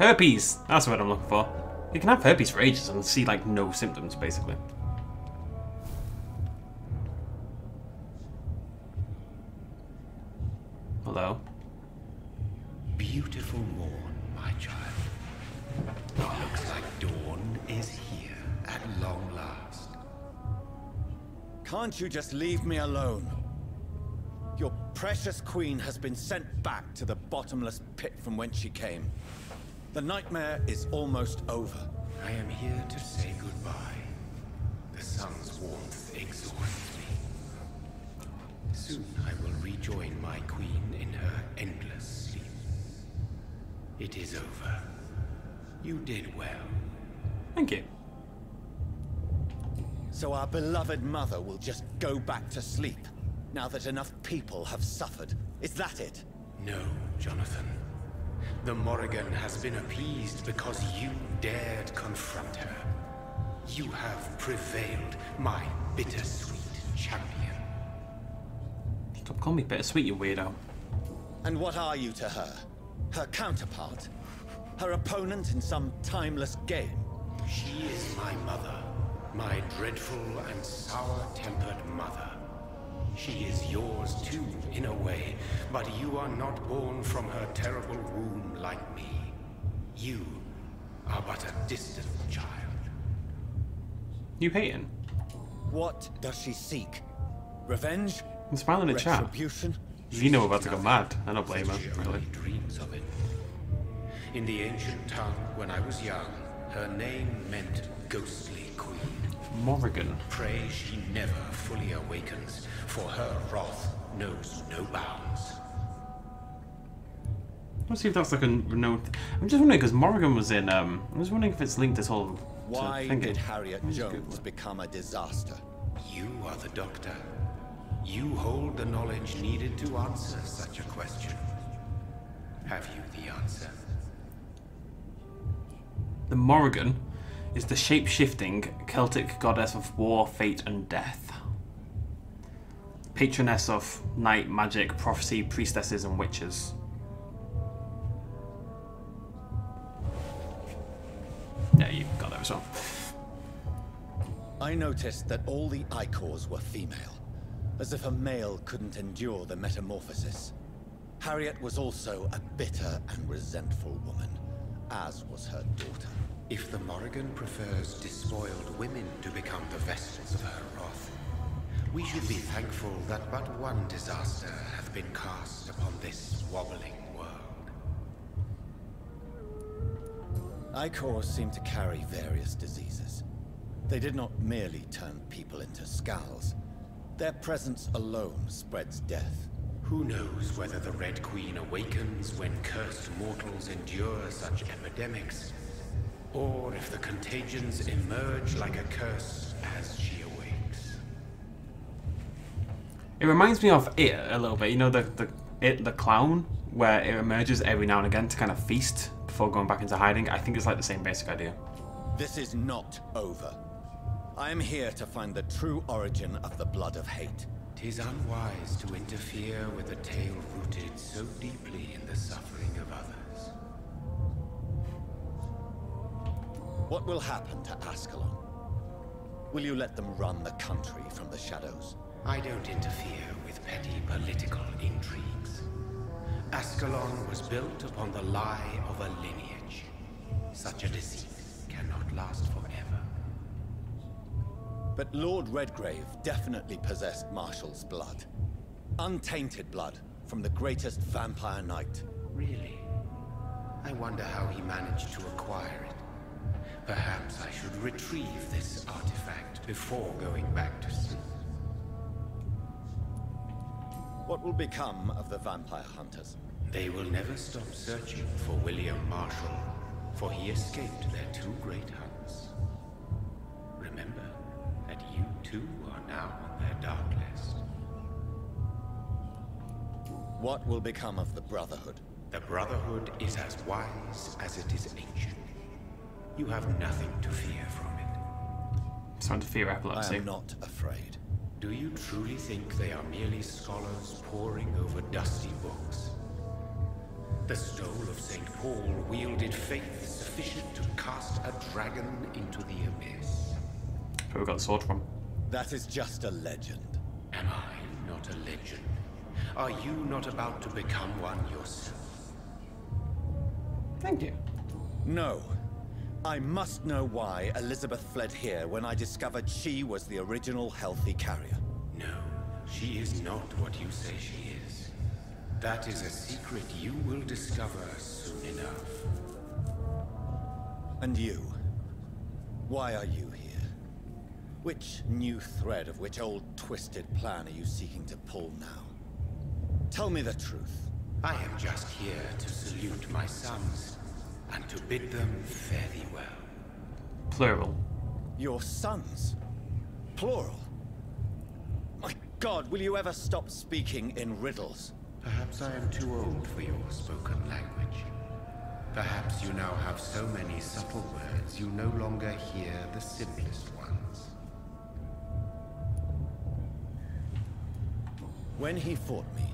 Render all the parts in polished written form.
Herpes! That's what I'm looking for. You can have herpes for ages and see, like, no symptoms, basically. Hello? Beautiful morn, my child. It looks like dawn is here at long last. Can't you just leave me alone? Your precious queen has been sent back to the bottomless pit from whence she came. The nightmare is almost over. I am here to say goodbye. The sun's warmth exhausts me. Soon I will rejoin my queen in her endless sleep. It is over. You did well. Thank you. So our beloved mother will just go back to sleep, now that enough people have suffered. Is that it? No, Jonathan. The Morrigan has been appeased because you dared confront her. You have prevailed, my bittersweet champion. Stop calling me bittersweet, you weirdo. And what are you to her? Her counterpart? Her opponent in some timeless game? She is my mother. My dreadful and sour-tempered mother. She is yours too, in a way, but you are not born from her terrible womb like me. You are but a distant child. You hating? What does she seek? Revenge? I'm smiling in the chat. Retribution? You know we're about to go mad. I don't blame her, She really. only dreams of it. In the ancient tongue, when I was young, her name meant ghostly queen. Morrigan. Pray she never fully awakens, for her wrath knows no bounds. Let's see if that's like a note. I'm just wondering because Morrigan was in. I'm just wondering if it's linked this whole. Why did Harriet Jones become a disaster? You are the doctor. You hold the knowledge needed to answer such a question. Have you the answer? The Morrigan is the shape-shifting Celtic goddess of war, fate, and death. Patroness of night, magic, prophecy, priestesses, and witches. Yeah, you got that as well. I noticed that all the Icors were female, as if a male couldn't endure the metamorphosis. Harriet was also a bitter and resentful woman, as was her daughter. If the Morrigan prefers despoiled women to become the vessels of her wrath, we should be thankful that but one disaster hath been cast upon this wobbling world. Icors seem to carry various diseases. They did not merely turn people into skulls. Their presence alone spreads death. Who knows whether the Red Queen awakens when cursed mortals endure such epidemics, or if the contagions emerge like a curse as she awakes. It reminds me of It a little bit. You know the clown, where it emerges every now and again to kind of feast before going back into hiding. I think it's like the same basic idea. This is not over. I am here to find the true origin of the blood of hate. 'Tis unwise to interfere with a tale rooted so deeply in the suffering of others. What will happen to Ascalon? Will you let them run the country from the shadows? I don't interfere with petty political intrigues. Ascalon was built upon the lie of a lineage. Such a deceit cannot last forever. But Lord Redgrave definitely possessed Marshall's blood. Untainted blood from the greatest vampire knight. Really? I wonder how he managed to acquire it. Perhaps I should retrieve this artifact before going back to sleep. What will become of the vampire hunters? They will never stop searching for William Marshall, for he escaped their two great hunts. Remember that you too are now on their dark list. What will become of the Brotherhood? The Brotherhood is as wise as it is ancient. You have nothing to fear from it. Starting to fear epilepsy. I am not afraid. Do you truly think they are merely scholars poring over dusty books? The stole of St. Paul wielded faith sufficient to cast a dragon into the abyss. Where we got the sword from? That is just a legend. Am I not a legend? Are you not about to become one yourself? Thank you. No. I must know why Elizabeth fled here when I discovered she was the original healthy carrier. No, she is not what you say she is. That is a secret you will discover soon enough. And you? Why are you here? Which new thread of which old twisted plan are you seeking to pull now? Tell me the truth. I am just here to salute my sons, and to bid them fare thee well. Plural. Your sons? Plural? My God, will you ever stop speaking in riddles? Perhaps I am too old for your spoken language. Perhaps you now have so many subtle words you no longer hear the simplest ones. When he fought me,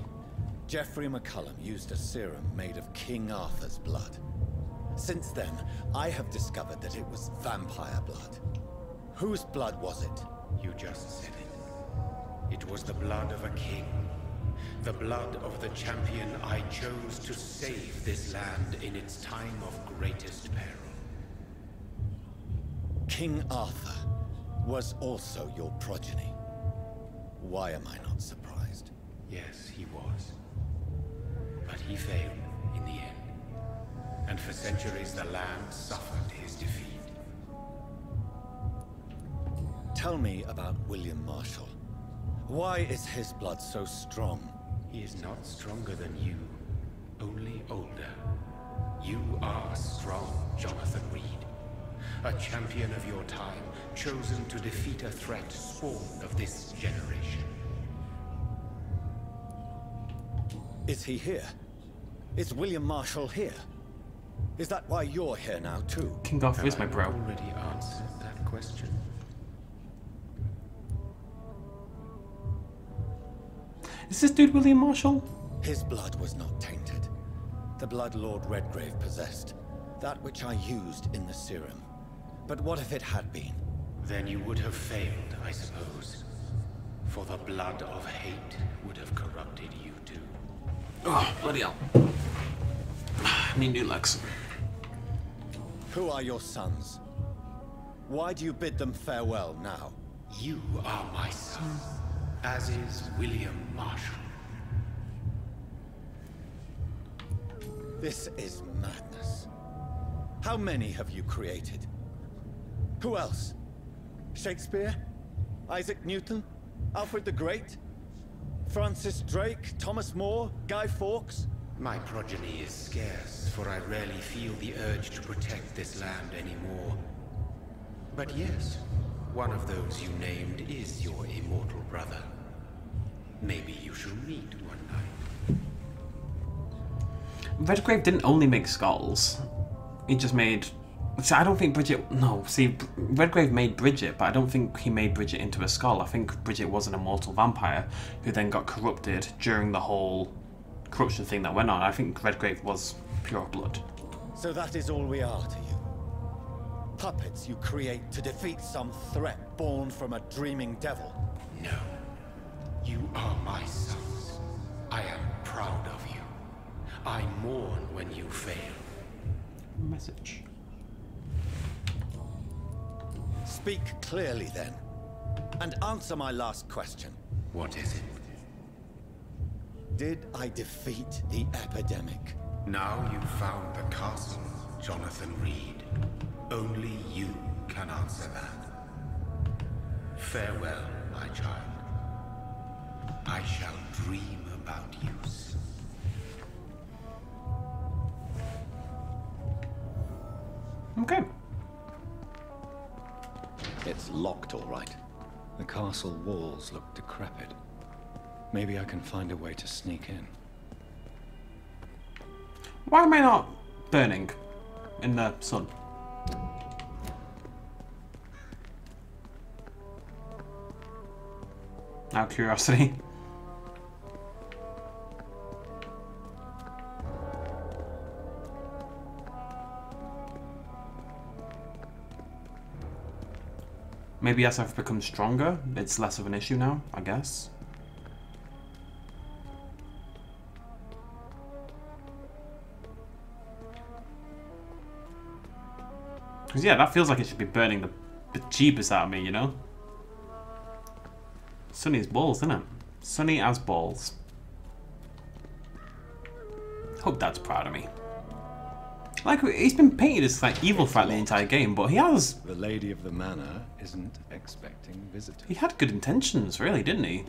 Geoffrey McCullum used a serum made of King Arthur's blood. Since then, I have discovered that it was vampire blood. Whose blood was it? You just said it. It was the blood of a king. The blood of the champion I chose to save this land in its time of greatest peril. King Arthur was also your progeny. Why am I not surprised? Yes, he was. But he failed in the end. And for centuries the land suffered his defeat. Tell me about William Marshall. Why is his blood so strong? He is not stronger than you, only older. You are strong, Jonathan Reed. A champion of your time, chosen to defeat a threat spawned of this generation. Is he here? Is William Marshall here? Is that why you're here now, too? King Arthur is my Have I bro. already answered that question? Is this dude William Marshall? His blood was not tainted. The blood Lord Redgrave possessed. That which I used in the serum. But what if it had been? Then you would have failed, I suppose. For the blood of hate would have corrupted you too. Oh, bloody hell. I need new legs. Who are your sons? Why do you bid them farewell now? You are my son, as is William Marshall. This is madness. How many have you created? Who else? Shakespeare? Isaac Newton? Alfred the Great? Francis Drake? Thomas More? Guy Fawkes? My progeny is scarce, for I rarely feel the urge to protect this land anymore. But yes, one of those you named is your immortal brother. Maybe you shall meet one night. Redgrave didn't only make skulls. He just made... See, I don't think Bridget... No, see, Redgrave made Bridget, but I don't think he made Bridget into a skull. I think Bridget was an immortal vampire who then got corrupted during the whole corruption thing that went on. I think Redgrave was pure blood. So that is all we are to you? Puppets you create to defeat some threat born from a dreaming devil? No. You are my sons. I am proud of you. I mourn when you fail. Message. Speak clearly then, and answer my last question. What is it? Did I defeat the epidemic? Now you've found the castle, Jonathan Reed. Only you can answer that. Farewell, my child. I shall dream about you soon. Okay. It's locked, all right. The castle walls look decrepit. Maybe I can find a way to sneak in. Why am I not burning in the sun? Out of curiosity. Maybe as I've become stronger, it's less of an issue now, I guess. Because yeah, that feels like it should be burning the bejeebus out of me, you know? Sunny as balls, isn't it? Sunny as balls. Hope Dad's proud of me. Like, he's been painted as like evil throughout the entire game, but he has... The lady of the manor isn't expecting visitors. He had good intentions, really, didn't he?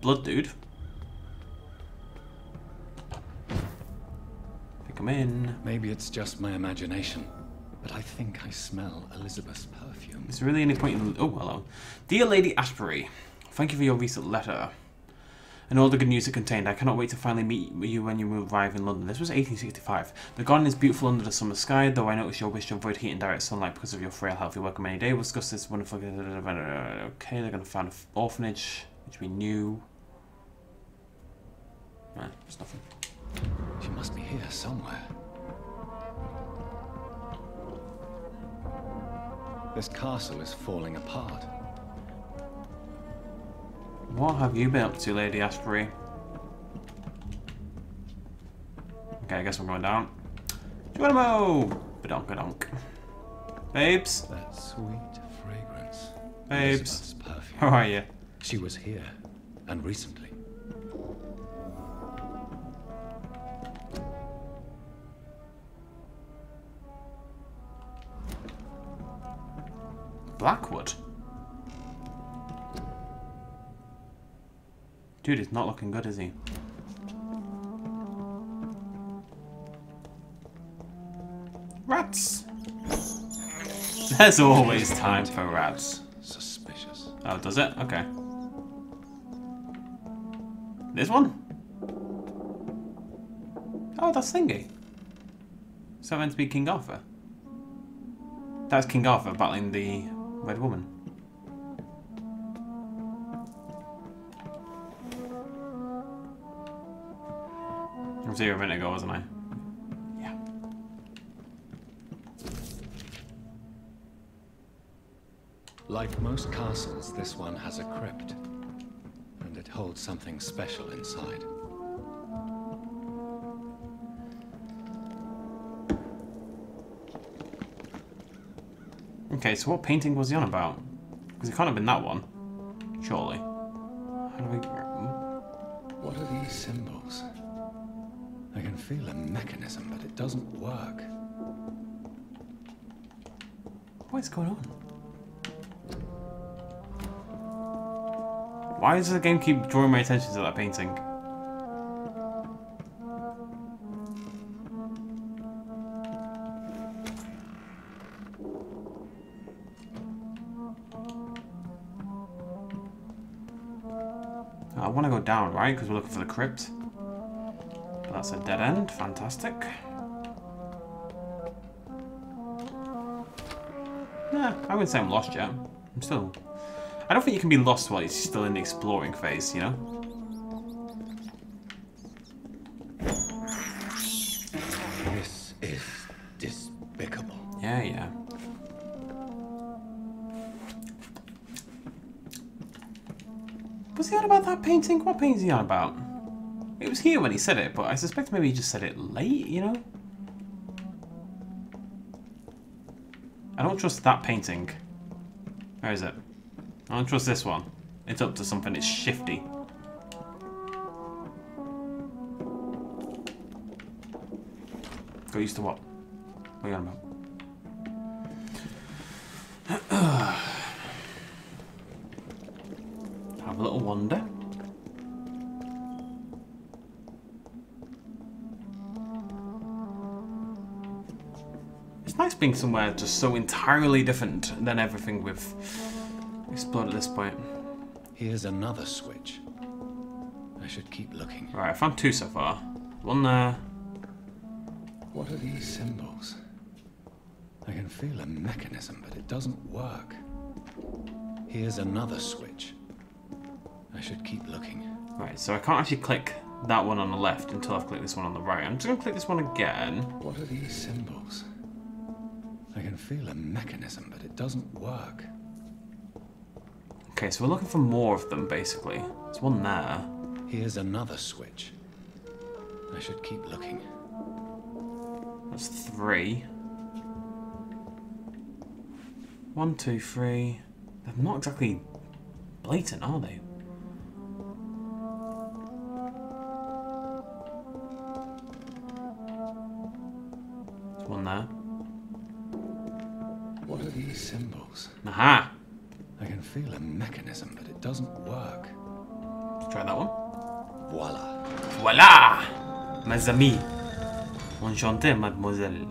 Blood dude. Pick him in. Maybe it's just my imagination, but I think I smell Elizabeth's perfume. Is there really any point in... Oh, hello. Dear Lady Ashbury, thank you for your recent letter and all the good news it contained. I cannot wait to finally meet you when you arrive in London. This was 1865. The garden is beautiful under the summer sky, though I notice your wish to avoid heat and direct sunlight because of your frail health. You're welcome any day. We'll discuss this wonderful... Okay, they're going to found an orphanage, which we knew. Nah, it's nothing. She must be here somewhere. This castle is falling apart. What have you been up to, Lady Ashbury? Okay, I guess I'm going down. Geronimo! Badonk-a-donk. Babes? That sweet fragrance. Babes? Elizabeth's perfume. How are you? She was here, and recently. Blackwood? Dude, he's not looking good, is he? Rats! There's always time for rats. Suspicious. Oh, does it? Okay. This one? Oh, that's Thingy. Is that meant to be King Arthur? That's King Arthur battling the Red Woman. I was here a minute ago, wasn't I? Yeah. Like most castles, this one has a crypt. And it holds something special inside. Okay, so what painting was he on about? Because it can't have been that one. Surely. How do we... What are these symbols? I can feel a mechanism, but it doesn't work. What is going on? Why does the game keep drawing my attention to that painting? I want to go down, right? Because we're looking for the crypt. But that's a dead end. Fantastic. Nah, I wouldn't say I'm lost yet. I'm still... I don't think you can be lost while you're still in the exploring phase, you know? This is despicable. Yeah, yeah. Was he on about that painting? What painting is he on about? It was here when he said it, but I suspect maybe he just said it late, you know? I don't trust that painting. Where is it? I don't trust this one. It's up to something, it's shifty. Got used to what? What are you on about? Have a little wander. It's nice being somewhere just so entirely different than everything we've explored at this point. Here's another switch. I should keep looking. Right, I found two so far. One there. What are these symbols? I can feel a mechanism, but it doesn't work. Here's another switch. I should keep looking. Right, so I can't actually click that one on the left until I've clicked this one on the right. I'm just going to click this one again. What are these symbols? I can feel a mechanism, but it doesn't work. Okay, so we're looking for more of them, basically. There's one there. Here's another switch. I should keep looking. That's 3. 1, 2, 3. They're not exactly blatant, are they? There's one there. What are these symbols? Aha! I can feel a mechanism, but it doesn't work. Let's try that one. Voila. Voila! Mes amis. Enchanté, mademoiselle.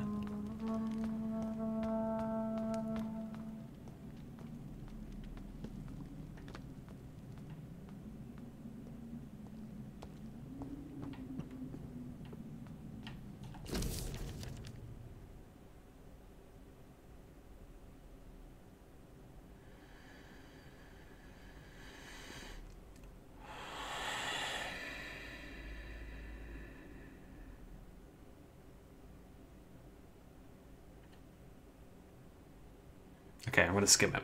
Okay, I'm gonna skim it.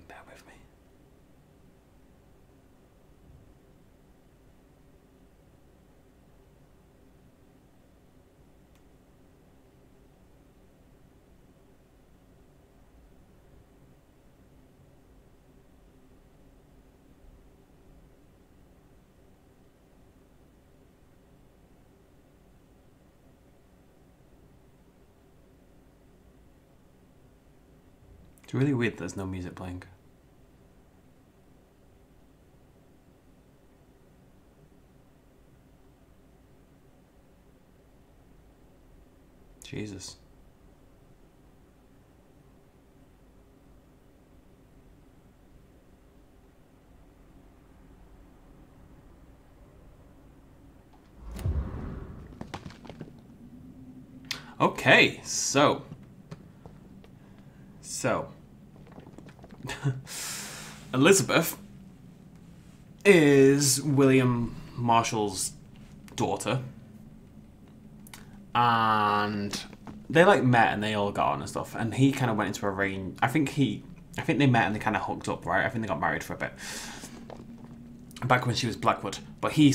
Bear with me. It's really weird there's no music playing. Jesus. Okay, so Elizabeth is William Marshall's daughter, and they like met and they all got on and stuff, and he kind of went into a range. I think they met and they kind of hooked up, right? I think they got married for a bit back when she was Blackwood, but he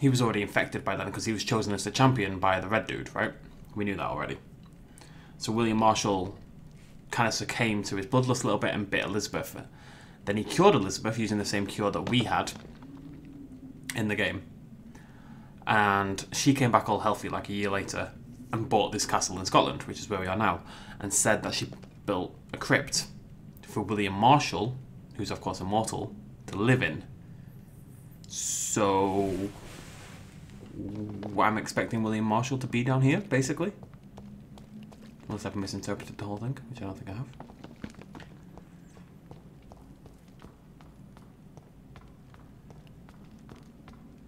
was already infected by then because he was chosen as the champion by the red dude, right? We knew that already. So William Marshall kind of succumbed to his bloodlust a little bit and bit Elizabeth. Then he cured Elizabeth using the same cure that we had in the game. And she came back all healthy like a year later and bought this castle in Scotland, which is where we are now, and said that she built a crypt for William Marshall, who's of course immortal, to live in. So I'm expecting William Marshall to be down here, basically. Unless I've misinterpreted the whole thing, which I don't think I have.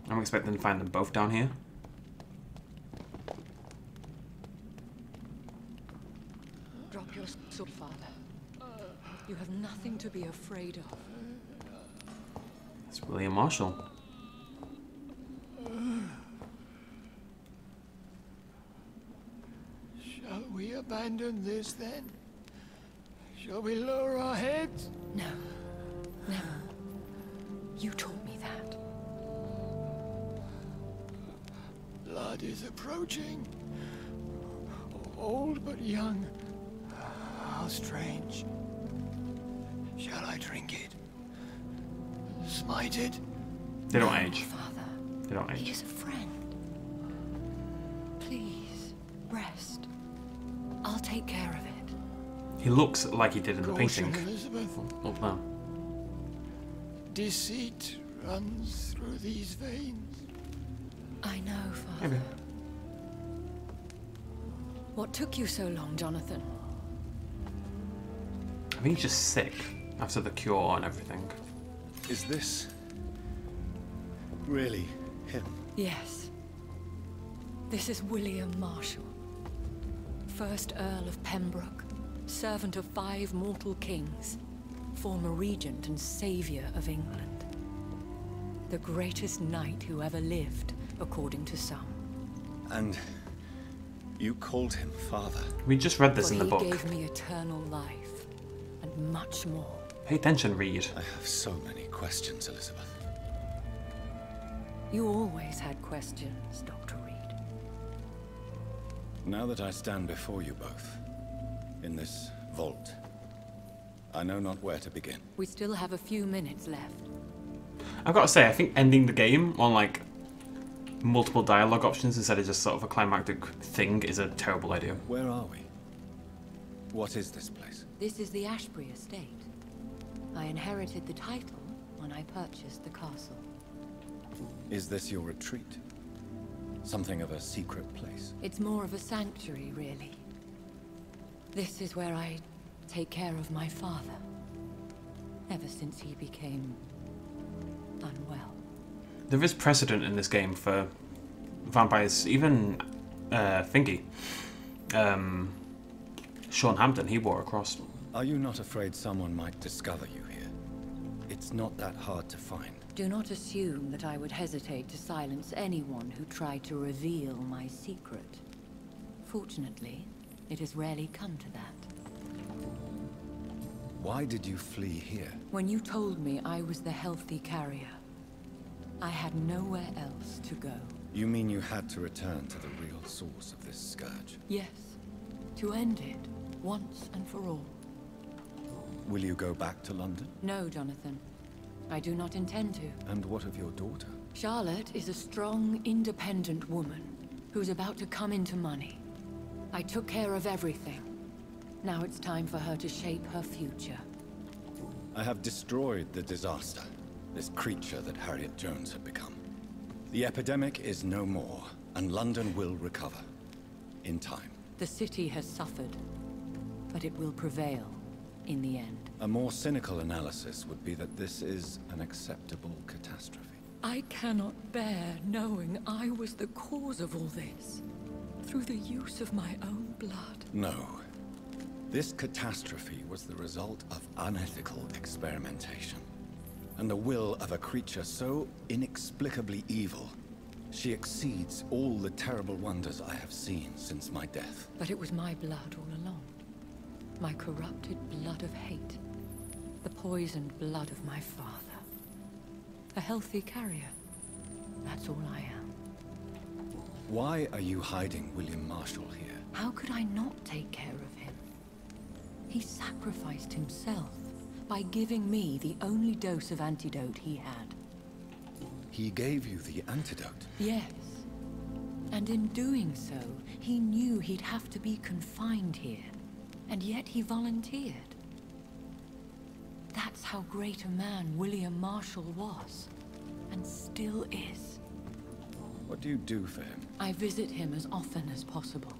I'm expecting to find them both down here. Drop your sword, father. You have nothing to be afraid of. It's William Marshall. Shall we abandon this then? Shall we lower our heads? No. Never. You taught me that. Blood blood is approaching. Old but young. How strange. Shall I drink it? Smite it? They don't age. Father. They don't He age. is a friend. Please, rest. I'll take care of it. He looks like he did in the Caution, painting. Elizabeth. Up there. Deceit runs through these veins. I know, Father. Maybe. What took you so long, Jonathan? I think he's just sick after the cure and everything. Is this really him? Yes. This is William Marshall, 1st Earl of Pembroke, servant of 5 mortal kings, former regent and saviour of England. The greatest knight who ever lived, according to some. And you called him father? We just read this For in the he book. gave me eternal life, and much more. Pay attention, read. I have so many questions, Elizabeth. You always had questions, Dr. Reed. Now that I stand before you both, in this vault, I know not where to begin. We still have a few minutes left. I've got to say, I think ending the game on like multiple dialogue options instead of just sort of a climactic thing is a terrible idea. Where are we? What is this place? This is the Ashbury estate. I inherited the title when I purchased the castle. Is this your retreat? Something of a secret place? It's more of a sanctuary, really. This is where I take care of my father. Ever since he became unwell. There is precedent in this game for vampires, even Thingy. Sean Hampton, he wore a cross. Are you not afraid someone might discover you here? It's not that hard to find. Do not assume that I would hesitate to silence anyone who tried to reveal my secret. Fortunately, it has rarely come to that. Why did you flee here? When you told me I was the healthy carrier, I had nowhere else to go. You mean you had to return to the real source of this scourge? Yes, to end it, once and for all. Will you go back to London? No, Jonathan. I do not intend to. And what of your daughter? Charlotte is a strong, independent woman who's about to come into money. I took care of everything. Now it's time for her to shape her future. I have destroyed the disaster, this creature that Harriet Jones had become. The epidemic is no more, and London will recover. In time. The city has suffered, but it will prevail in the end. A more cynical analysis would be that this is an acceptable catastrophe. I cannot bear knowing I was the cause of all this, through the use of my own blood. No. This catastrophe was the result of unethical experimentation, and the will of a creature so inexplicably evil, she exceeds all the terrible wonders I have seen since my death. But it was my blood all along. My corrupted blood of hate. The poisoned blood of my father. A healthy carrier. That's all I am. Why are you hiding William Marshall here? How could I not take care of him? He sacrificed himself by giving me the only dose of antidote he had. He gave you the antidote? Yes. And in doing so, he knew he'd have to be confined here. And yet he volunteered. That's how great a man William Marshall was. And still is. What do you do for him? I visit him as often as possible.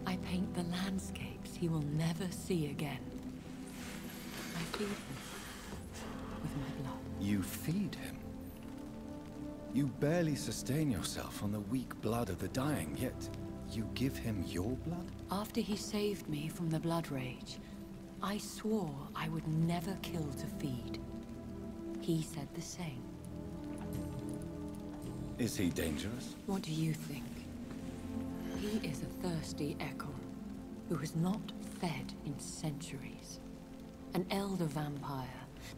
I paint the landscapes he will never see again. I feed him with my blood. You feed him? You barely sustain yourself on the weak blood of the dying, yet you give him your blood? After he saved me from the blood rage, I swore I would never kill to feed. He said the same. Is he dangerous? What do you think? He is a thirsty echo who has not fed in centuries. An elder vampire,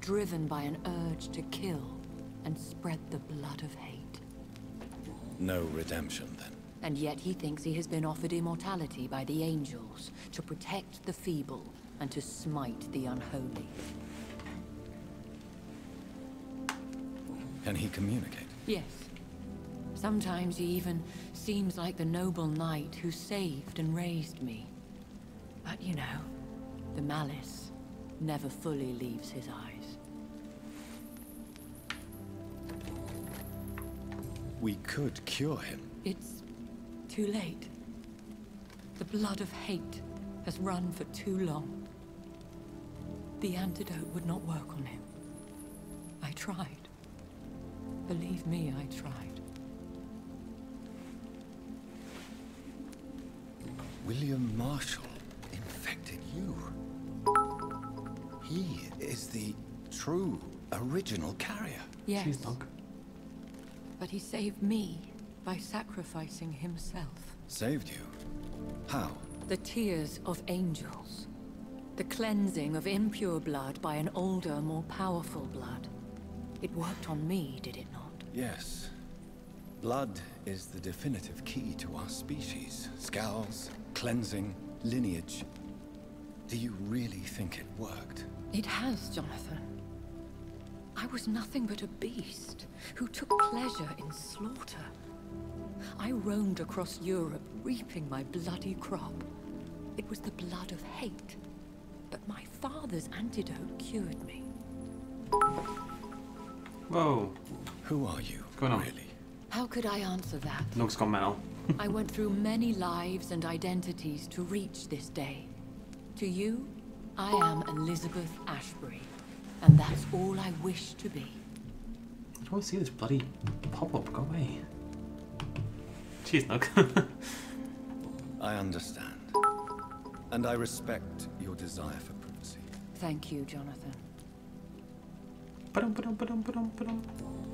driven by an urge to kill and spread the blood of hate. No redemption, then. And yet he thinks he has been offered immortality by the angels to protect the feeble and to smite the unholy. Can he communicate? Yes. Sometimes he even seems like the noble knight who saved and raised me. But you know, the malice never fully leaves his eyes. We could cure him. It's too late. The blood of hate has run for too long. The antidote would not work on him. I tried. Believe me, I tried. William Marshall infected you. He is the true, original carrier. Yes. Jeez, dog. But he saved me by sacrificing himself. Saved you? How? The tears of angels. The cleansing of impure blood by an older, more powerful blood. It worked on me, did it not? Yes. Blood is the definitive key to our species. Scowls, cleansing, lineage. Do you really think it worked? It has, Jonathan. I was nothing but a beast who took pleasure in slaughter. I roamed across Europe, reaping my bloody crop. It was the blood of hate. But my father's antidote cured me. Whoa. Who are you, What's going on? really? How could I answer that? Nook's gone mental. I went through many lives and identities to reach this day. To you, I am Elizabeth Ashbury, and that's all I wish to be. I don't want to see this bloody pop-up. Go away. Jeez, Nook. I understand. And I respect your desire for privacy. Thank you, Jonathan. Ba-dum, ba-dum, ba-dum, ba-dum, ba-dum.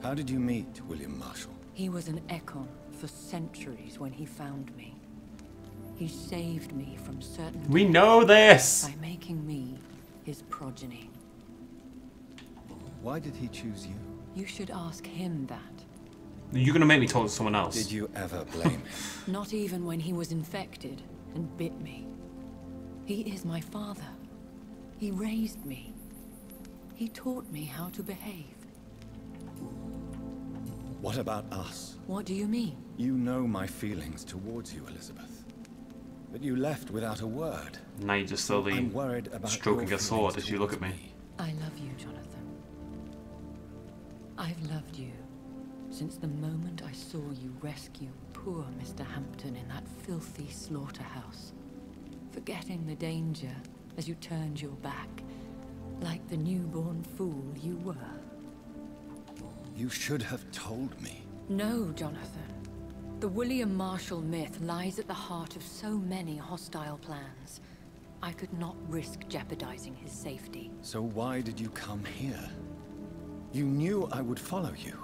How did you meet William Marshall? He was an Ekon for centuries when he found me. He saved me from certain We know this! by making me his progeny. Why did he choose you? You should ask him that. You're gonna make me talk to someone else. Did you ever blame him? Not even when he was infected and bit me. He is my father. He raised me. He taught me how to behave. What about us? What do you mean? You know my feelings towards you, Elizabeth. But you left without a word. Now you're just slowly I'm worried about stroking your a sword feelings as you look at towards me. I love you, Jonathan. I've loved you since the moment I saw you rescue poor Mr. Hampton in that filthy slaughterhouse, forgetting the danger as you turned your back, like the newborn fool you were. You should have told me. No, Jonathan. The William Marshall myth lies at the heart of so many hostile plans. I could not risk jeopardizing his safety. So why did you come here? You knew I would follow you.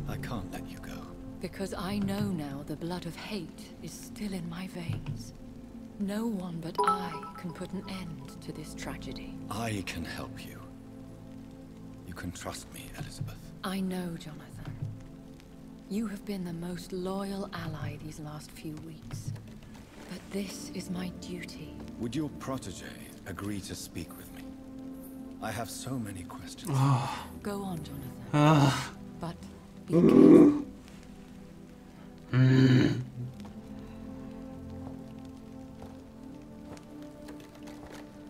I can't let you go. Because I know now the blood of hate is still in my veins. No one but I can put an end to this tragedy. I can help you. You can trust me, Elizabeth. I know, Jonathan. You have been the most loyal ally these last few weeks. But this is my duty. Would your protege agree to speak with me? I have so many questions. Go on, Jonathan. But be careful.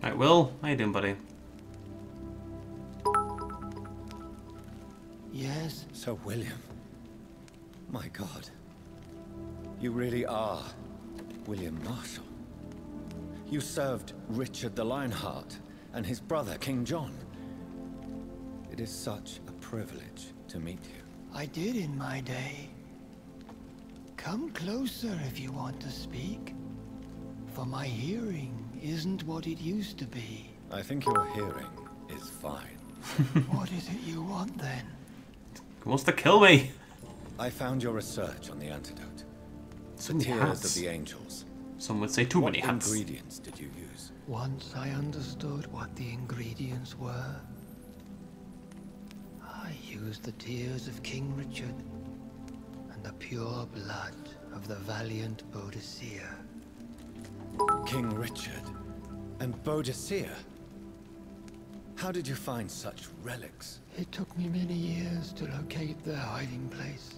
Right, Will, how you doing, buddy? Yes? So, William, my God, you really are William Marshall. You served Richard the Lionheart and his brother, King John. It is such a privilege to meet you. I did in my day. Come closer if you want to speak. For my hearing isn't what it used to be. I think your hearing is fine. What is it you want then? He wants to kill me. I found your research on the antidote. So The many tears hats. of the angels. Some would say too What many hats. ingredients did you use? Once I understood what the ingredients were, I used the tears of King Richard. the pure blood of the valiant Boadicea. King Richard and Boadicea? How did you find such relics? It took me many years to locate their hiding place.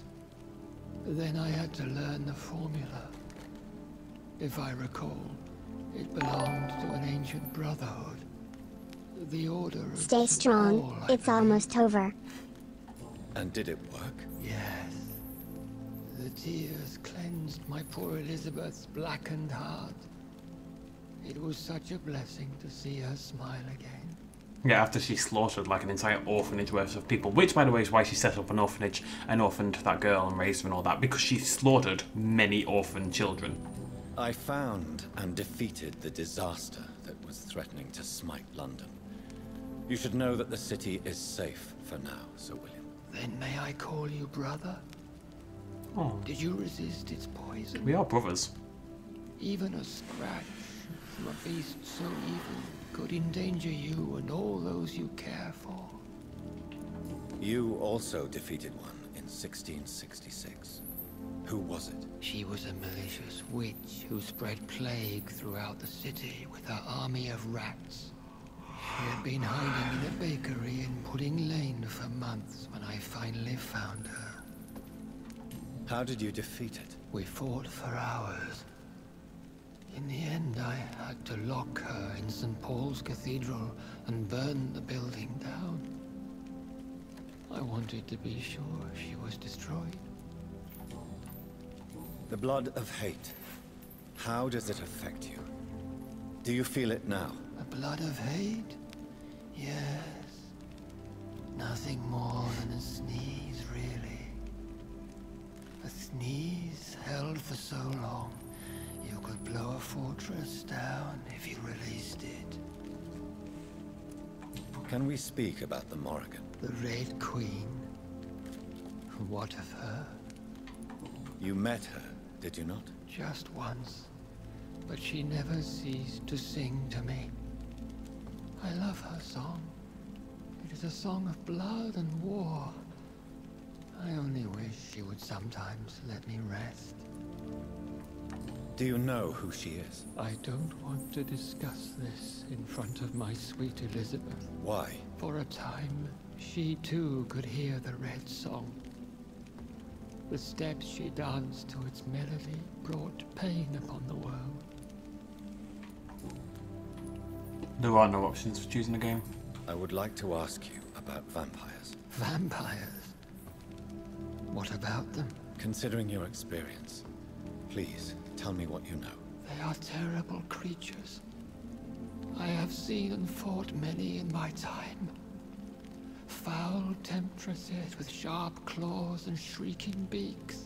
Then I had to learn the formula. If I recall, it belonged to an ancient brotherhood. The Order of Stay St. strong, Paul, I it's believe. almost over. And did it work? Yes. The tears cleansed my poor Elizabeth's blackened heart. It was such a blessing to see her smile again. Yeah, after she slaughtered like an entire orphanage worth of people, which by the way is why she set up an orphanage and orphaned that girl and raised her and all that, because she slaughtered many orphan children. I found and defeated the disaster that was threatening to smite London. You should know that the city is safe for now, Sir William. Then may I call you brother? Oh, Did you resist its poison? we are brothers. Even a scratch from a beast so evil could endanger you and all those you care for. You also defeated one in 1666. Who was it? She was a malicious witch who spread plague throughout the city with her army of rats. She had been hiding in a bakery in Pudding Lane for months when I finally found her. How did you defeat it? We fought for hours. In the end, I had to lock her in St. Paul's Cathedral and burn the building down. I wanted to be sure she was destroyed. The blood of hate. How does it affect you? Do you feel it now? The blood of hate? Yes. Nothing more than a sneeze, really. A sneeze held for so long, you could blow a fortress down if you released it. Can we speak about the Morrigan? The Red Queen. What of her? You met her, did you not? Just once. But she never ceased to sing to me. I love her song. It is a song of blood and war. I only wish she would sometimes let me rest. Do you know who she is? I don't want to discuss this in front of my sweet Elizabeth. Why? For a time, she too could hear the Red Song. The steps she danced to its melody brought pain upon the world. There are no options for choosing a game. I would like to ask you about vampires. Vampires? What about them? Considering your experience, please tell me what you know. They are terrible creatures. I have seen and fought many in my time. Foul temptresses with sharp claws and shrieking beaks.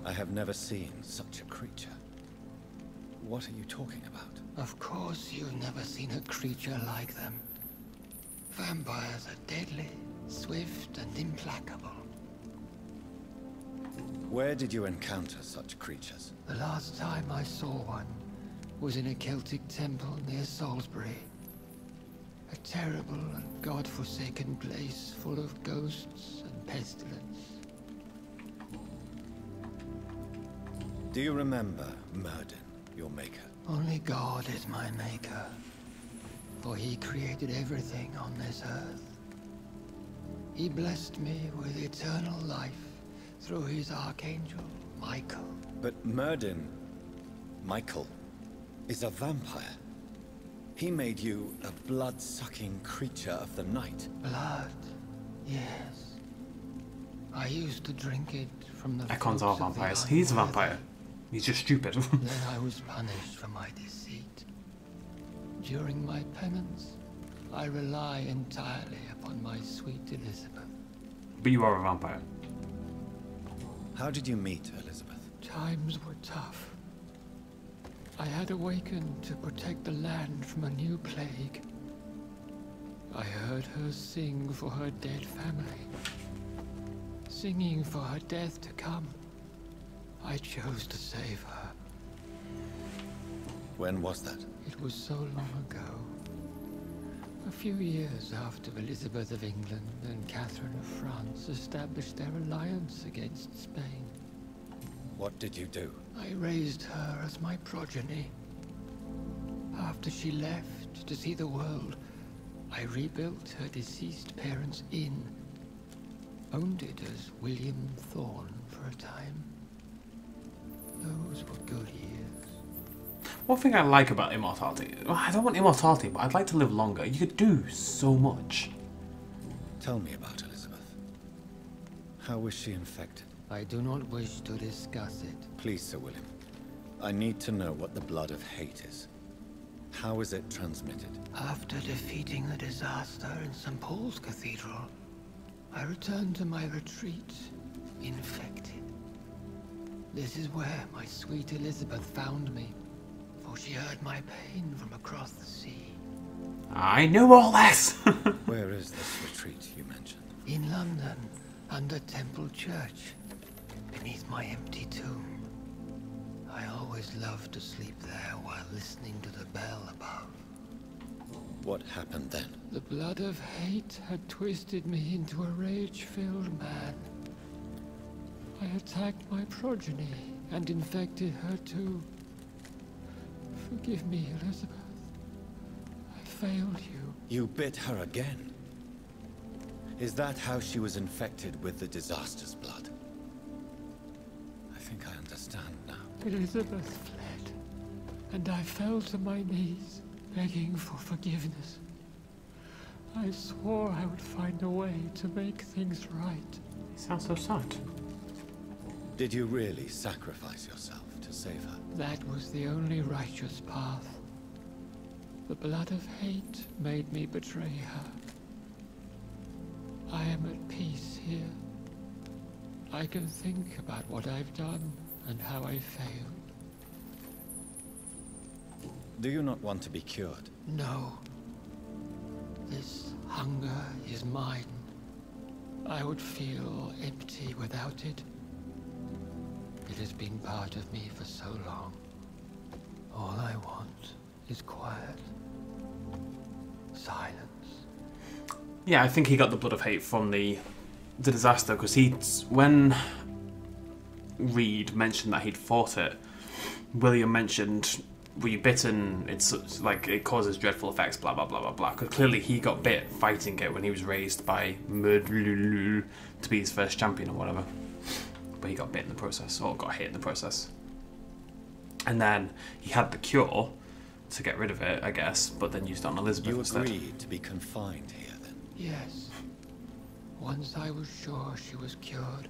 I have never seen such a creature. What are you talking about? Of course you've never seen a creature like them. Vampires are deadly, swift and implacable. Where did you encounter such creatures? The last time I saw one was in a Celtic temple near Salisbury. A terrible and god-forsaken place full of ghosts and pestilence. Do you remember Myrddin, your maker? Only God is my maker, for he created everything on this earth. He blessed me with eternal life through his archangel, Michael. But Myrddin, Michael, is a vampire. He made you a blood-sucking creature of the night. Blood, yes. I used to drink it from the Icons are throats of the vampires. He's a unworthy. vampire. He's just stupid. Then I was punished for my deceit. During my penance, I rely entirely upon my sweet Elizabeth. But you are a vampire. How did you meet Elizabeth? Times were tough. I had awakened to protect the land from a new plague. I heard her sing for her dead family. Singing for her death to come. I chose to save her. When was that? It was so long ago. A few years after Elizabeth of England and Catherine of France established their alliance against Spain. What did you do? I raised her as my progeny. After she left to see the world, I rebuilt her deceased parents' inn. Owned it as William Thorne for a time. Those were good years. One thing I like about immortality, well, I don't want immortality, but I'd like to live longer. You could do so much. Tell me about Elizabeth. How was she infected? I do not wish to discuss it. Please, Sir William. I need to know what the blood of hate is. How is it transmitted? After defeating the disaster in St. Paul's Cathedral, I returned to my retreat, infected. This is where my sweet Elizabeth found me, for she heard my pain from across the sea. I knew all this! Where is this retreat you mentioned? In London, under Temple Church, beneath my empty tomb. I always loved to sleep there while listening to the bell above. What happened then? The blood of hate had twisted me into a rage-filled man. I attacked my progeny and infected her too. Forgive me, Elizabeth. I failed you. You bit her again? Is that how she was infected with the disaster's blood? I think I understand now. Elizabeth fled, and I fell to my knees, begging for forgiveness. I swore I would find a way to make things right. Sounds so sad. Did you really sacrifice yourself to save her? That was the only righteous path. The blood of hate made me betray her. I am at peace here. I can think about what I've done and how I failed. Do you not want to be cured? No. This hunger is mine. I would feel empty without it. It has been part of me for so long. All I want is quiet. Silence. Yeah, I think he got the blood of hate from the disaster, because when Reed mentioned that he'd fought it, William mentioned, were you bitten? It's like, it causes dreadful effects, blah, blah, blah, blah, blah. Because clearly he got bit fighting it when he was raised by Murdlulu to be his first champion or whatever. But he got bit in the process, or got hit in the process. And then he had the cure to get rid of it, I guess, but then used it on Elizabeth instead. You agreed to be confined here then? Yes. Once I was sure she was cured,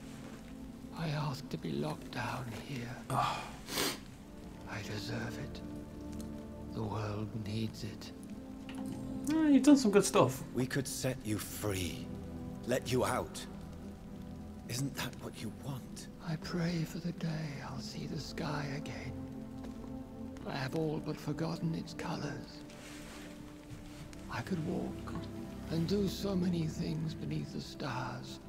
I asked to be locked down here. I deserve it. The world needs it. You've done some good stuff. We could set you free. Let you out. Isn't that what you want? I pray for the day I'll see the sky again. I have all but forgotten its colors. I could walk and do so many things beneath the stars.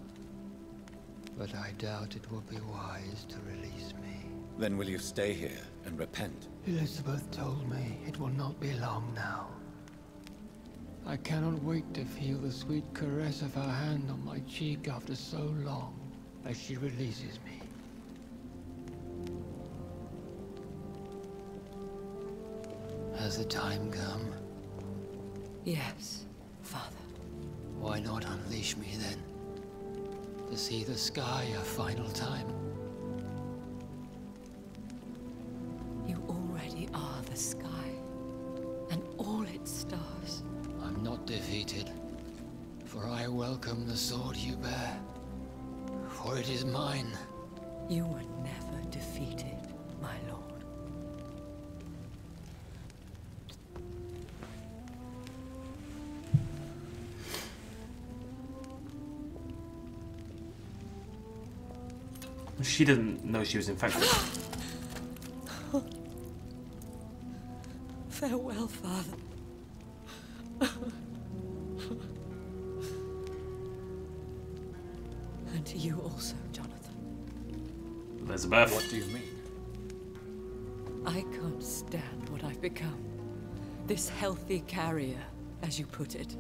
But I doubt it will be wise to release me. Then will you stay here and repent? Elizabeth told me it will not be long now. I cannot wait to feel the sweet caress of her hand on my cheek after so long as she releases me. Has the time come? Yes, Father. Why not unleash me then? To see the sky a final time? You already are the sky, and all its stars. I'm not defeated, for I welcome the sword you bear, for it is mine. You were never defeated, my lord. She didn't know she was infected. Farewell, Father. And to you also, Jonathan. Elizabeth. What do you mean? I can't stand what I've become. This healthy carrier as you put it.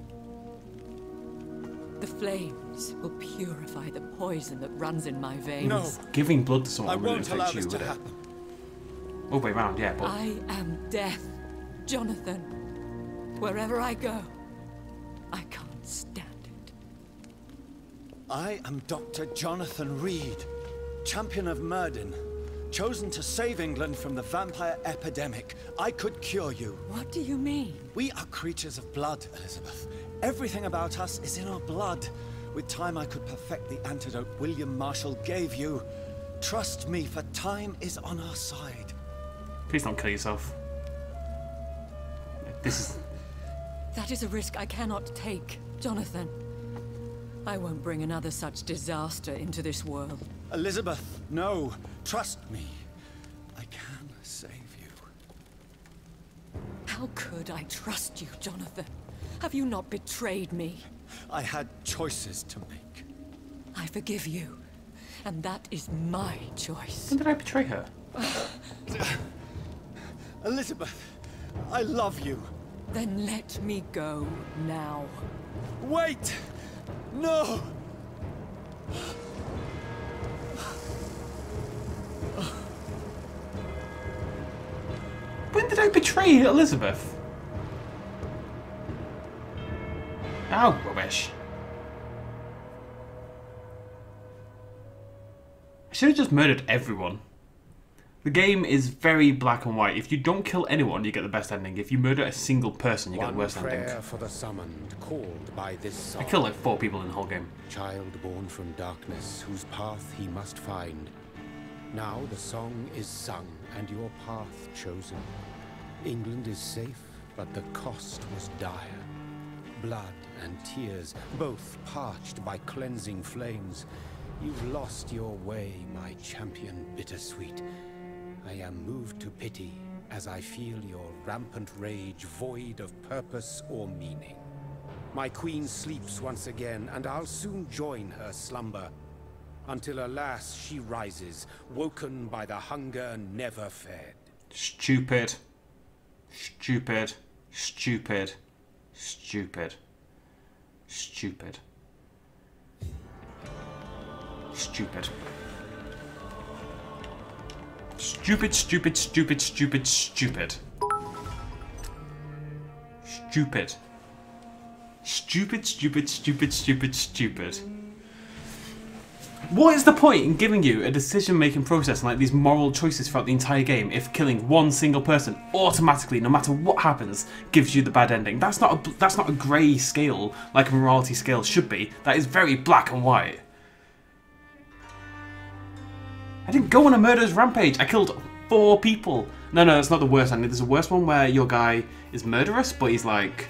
The flames will purify the poison that runs in my veins. No. Giving blood to I someone really won't allow affects you, this to would it? happen. All the way around, yeah, but... I am death, Jonathan. Wherever I go, I can't stand it. I am Dr. Jonathan Reed, champion of Myrddin, chosen to save England from the vampire epidemic. I could cure you. What do you mean? We are creatures of blood, Elizabeth. Everything about us is in our blood. With time, I could perfect the antidote William Marshall gave you. Trust me, for time is on our side. Please don't kill yourself. This is... That is a risk I cannot take, Jonathan. I won't bring another such disaster into this world. Elizabeth, no. Trust me. I can save you. How could I trust you, Jonathan? Have you not betrayed me? I had choices to make. I forgive you, and that is my choice. When did I betray her? Elizabeth, I love you. Then let me go now. Wait! No! When did I betray Elizabeth? Oh, rubbish. I should have just murdered everyone. The game is very black and white. If you don't kill anyone, you get the best ending. If you murder a single person, you get the worst ending. prayer for the summoned, called by this song. I killed like 4 people in the whole game. Child born from darkness, whose path he must find. Now the song is sung, and your path chosen. England is safe, but the cost was dire. Blood and tears, both parched by cleansing flames. You've lost your way, my champion bittersweet. I am moved to pity as I feel your rampant rage void of purpose or meaning. My queen sleeps once again, and I'll soon join her slumber. Until alas, she rises, woken by the hunger never fed. Stupid. Stupid. Stupid. Stupid. Stupid. Stupid. Stupid, stupid, stupid, stupid, stupid. Stupid. Stupid, stupid, stupid, stupid, stupid. What is the point in giving you a decision-making process and like these moral choices throughout the entire game if killing one single person automatically, no matter what happens, gives you the bad ending? That's not a grey scale like a morality scale should be. That is very black and white. I didn't go on a murderous rampage. I killed 4 people. No, that's not the worst ending. There's a worse one where your guy is murderous, but he's like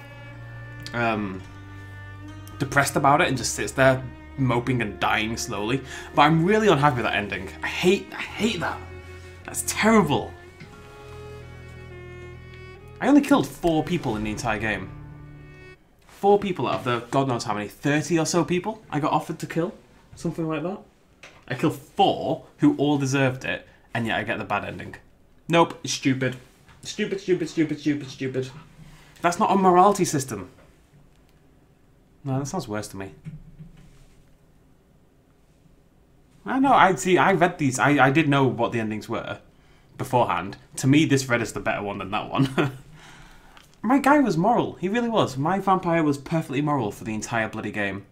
depressed about it and just sits there moping and dying slowly. But I'm really unhappy with that ending. I hate that. That's terrible. I only killed 4 people in the entire game. 4 people out of the God knows how many, 30 or so people I got offered to kill. Something like that. I killed 4 who all deserved it, and yet I get the bad ending. Nope, it's stupid. Stupid, stupid, stupid, stupid, stupid. That's not a morality system. No, that sounds worse to me. I know, I read these. I did know what the endings were beforehand. To me, this read as the better one than that one. My guy was moral. He really was. My vampire was perfectly moral for the entire bloody game.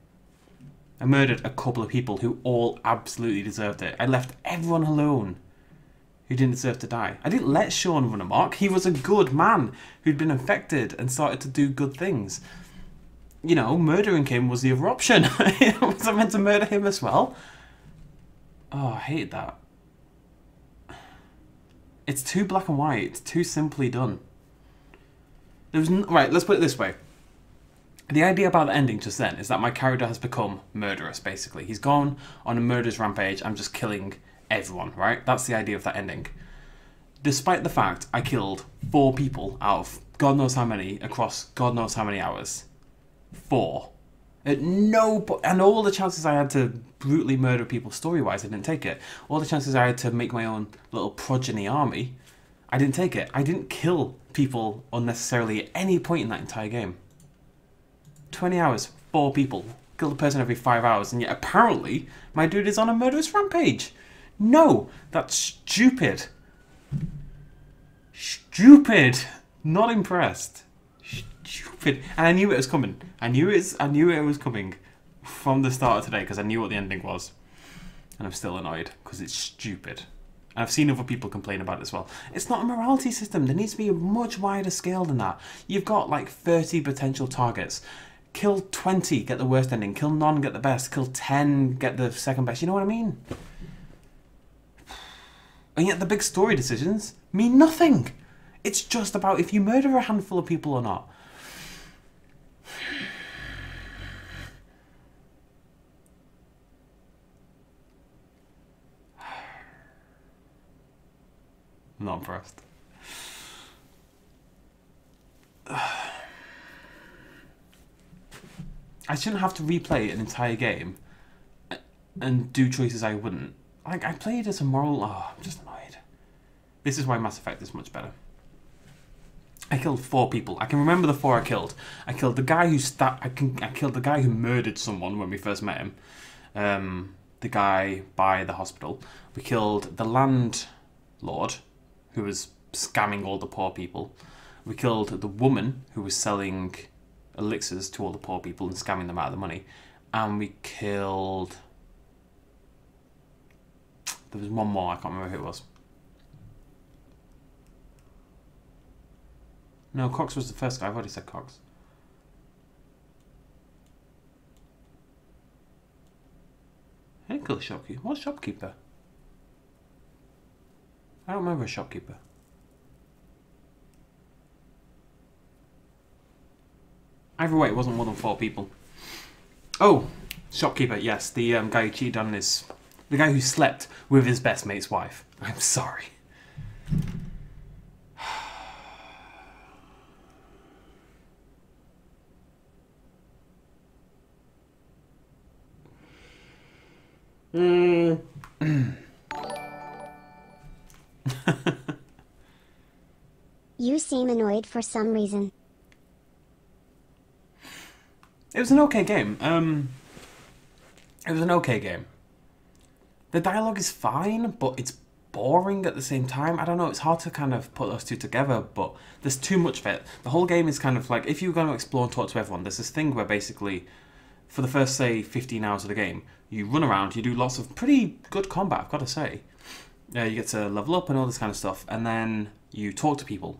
I murdered a couple of people who all absolutely deserved it. I left everyone alone who didn't deserve to die. I didn't let Sean run amok. He was a good man who'd been infected and started to do good things. You know, murdering him was the other option. Was I meant to murder him as well? Oh, I hate that. It's too black and white. It's too simply done. Right, let's put it this way. The idea about the ending just then is that my character has become murderous, basically. He's gone on a murderous rampage. I'm just killing everyone, right? That's the idea of that ending. Despite the fact I killed 4 people out of God knows how many across God knows how many hours. 4. And all the chances I had to brutally murder people story-wise, I didn't take it. All the chances I had to make my own little progeny army, I didn't take it. I didn't kill people unnecessarily at any point in that entire game. 20 hours, 4 people. Killed a person every 5 hours, and yet apparently my dude is on a murderous rampage. No, that's stupid. Stupid. Not impressed. Stupid. And I knew it was coming. I knew it was coming from the start of today because I knew what the ending was. And I'm still annoyed because it's stupid. I've seen other people complain about it as well. It's not a morality system. There needs to be a much wider scale than that. You've got like 30 potential targets. Kill 20, get the worst ending. Kill none, get the best. Kill 10, get the second best. You know what I mean? And yet the big story decisions mean nothing. It's just about if you murder a handful of people or not. I'm not impressed. I shouldn't have to replay an entire game and do choices I wouldn't. Like, I played as a moral... Oh, I'm just annoyed. This is why Mass Effect is much better. I killed 4 people. I can remember the 4 I killed. I killed the guy who I killed the guy who murdered someone when we first met him. The guy by the hospital. We killed the landlord, who was scamming all the poor people. We killed the woman who was selling elixirs to all the poor people and scamming them out of the money. And we killed... There was one more, I can't remember who it was. No, Cox was the first guy. I've already said Cox. I didn't kill the shopkeeper. What shopkeeper? I don't remember a shopkeeper. Either way, it wasn't more than 4 people. Oh, shopkeeper, yes. The guy who cheated on his... The guy who slept with his best mate's wife. I'm sorry. You seem annoyed for some reason. It was an okay game. It was an okay game. The dialogue is fine, but it's boring at the same time. I don't know, it's hard to kind of put those two together, but there's too much of it. The whole game is kind of like, if you're going to explore and talk to everyone, there's this thing where basically, for the first, say, 15 hours of the game, you run around, you do lots of pretty good combat, I've got to say. You get to level up and all this kind of stuff, and then you talk to people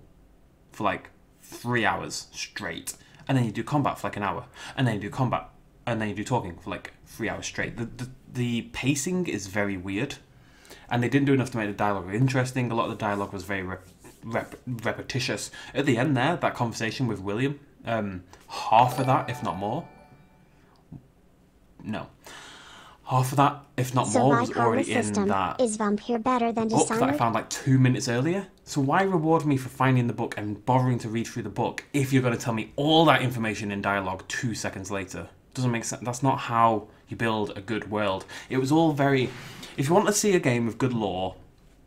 for like 3 hours straight, and then you do combat for like an hour, and then you do combat, and then you do talking for like 3 hours straight. The pacing is very weird, and they didn't do enough to make the dialogue interesting. A lot of the dialogue was very repetitious. At the end there, that conversation with William, half of that, if not more, no, half of that, if not more, was already in that is Vampyr better than book Dishonored? that I found like 2 minutes earlier. So why reward me for finding the book and bothering to read through the book if you're going to tell me all that information in dialogue 2 seconds later? Doesn't make sense. That's not how you build a good world. It was all very... If you want to see a game with good lore,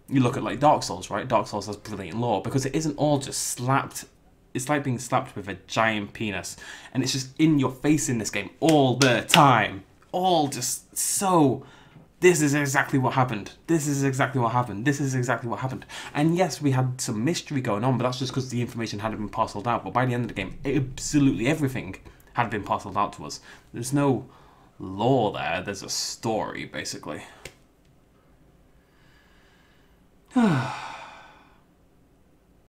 you look at like Dark Souls, right? Dark Souls has brilliant lore because it isn't all just slapped. It's like being slapped with a giant penis, and it's just in your face in this game all the time. All just so... This is exactly what happened. This is exactly what happened. This is exactly what happened. And yes, we had some mystery going on, but that's just because the information hadn't been parceled out. But by the end of the game, absolutely everything had been parceled out to us. There's no lore there. There's a story, basically.